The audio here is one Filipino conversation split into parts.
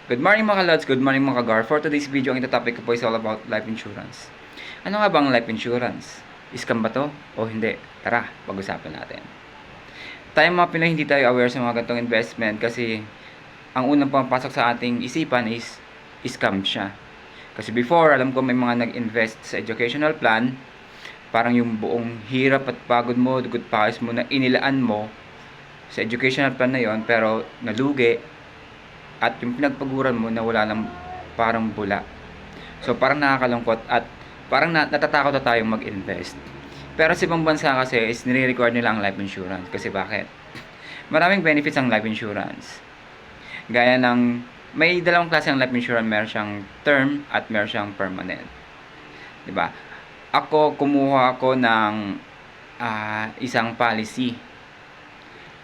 Good morning mga lods, good morning mga gar. For today's video, ang ito topic ko po is all about life insurance. Ano nga bang life insurance? Scam ba to o hindi? Tara, pag-usapan natin. Tayo mga Pinoy, hindi tayo aware sa mga ganitong investment kasi ang unang pumapasok sa ating isipan is scam siya. Kasi before, alam ko may mga nag-invest sa educational plan, parang yung buong hirap at pagod mo, dugot pawis mo na inilaan mo sa educational plan na yon, pero nalugi at yung pinagpaguran mo na wala lang, parang bula. So parang nakakalungkot at parang natatakot na tayong mag-invest. Pero sa ibang bansa kasi is nire-require nila ang life insurance. Kasi bakit? Maraming benefits ang life insurance. Gaya ng may dalawang klase ng life insurance, meron siyang term at meron siyang permanent. 'Di ba? Kumuha ako ng isang policy.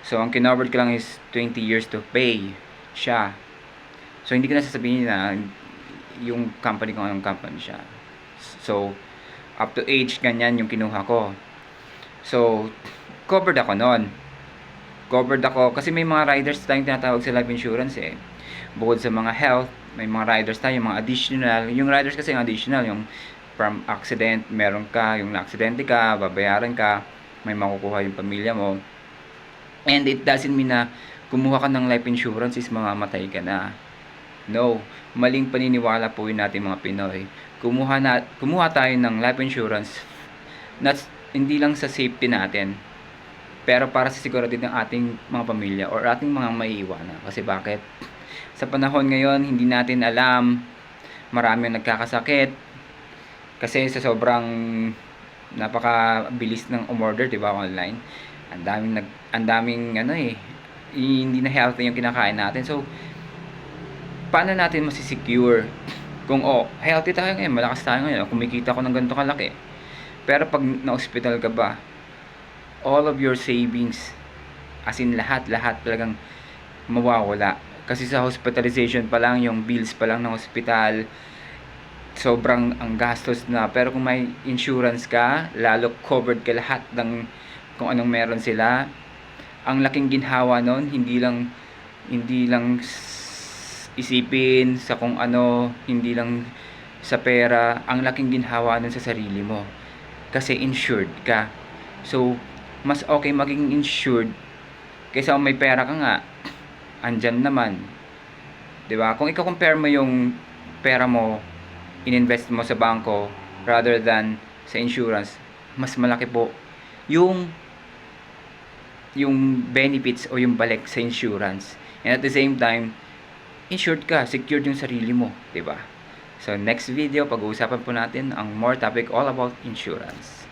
So ang kinovered ko lang is 20 years to pay siya. So hindi ko na sasabihin na yung company ko, anong company siya. So up to age ganyan yung kinuha ko. So covered ako noon. Covered ako kasi may mga riders tayong tinatawag sa life insurance eh. Bukod sa mga health, may mga riders tayo, mga additional. Yung riders kasi yung additional, yung from accident, meron ka, yung na-aksidente ka, babayaran ka, may makukuha yung pamilya mo. And it doesn't mean na kumuha ka ng life insurance is mamamatay ka na. No, maling paniniwala po yun natin mga Pinoy. Kumuha tayo ng life insurance hindi lang sa safety natin, pero para sa seguridad ng ating mga pamilya or ating mga maiiwanan. Kasi bakit? Sa panahon ngayon, hindi natin alam, maraming nagkakasakit kasi sa sobrang napakabilis ng umorder, 'di ba, online. Ang daming hindi na healthy yung kinakain natin. So paano natin masisecure kung healthy tayo ngayon, malakas tayo ngayon, kumikita ko ng ganito kalaki, pero pag na-hospital ka ba, all of your savings, as in lahat talagang mawawala. Kasi sa hospitalization pa lang, yung bills pa lang ng hospital, sobrang ang gastos na. Pero kung may insurance ka, lalo covered ka lahat ng kung anong meron sila. Ang laking ginhawa nun, hindi lang isipin sa kung ano, hindi lang sa pera, ang laking ginhawa nun sa sarili mo. Kasi insured ka. So, mas okay maging insured kaysa may pera ka nga, andyan naman. 'Di ba? Kung i-compare mo yung pera mo, ininvest mo sa bangko rather than sa insurance, mas malaki po yung benefits o yung balik sa insurance. And at the same time, insured ka, secured yung sarili mo, 'di ba? So next video, pag-uusapan po natin ang more topic all about insurance.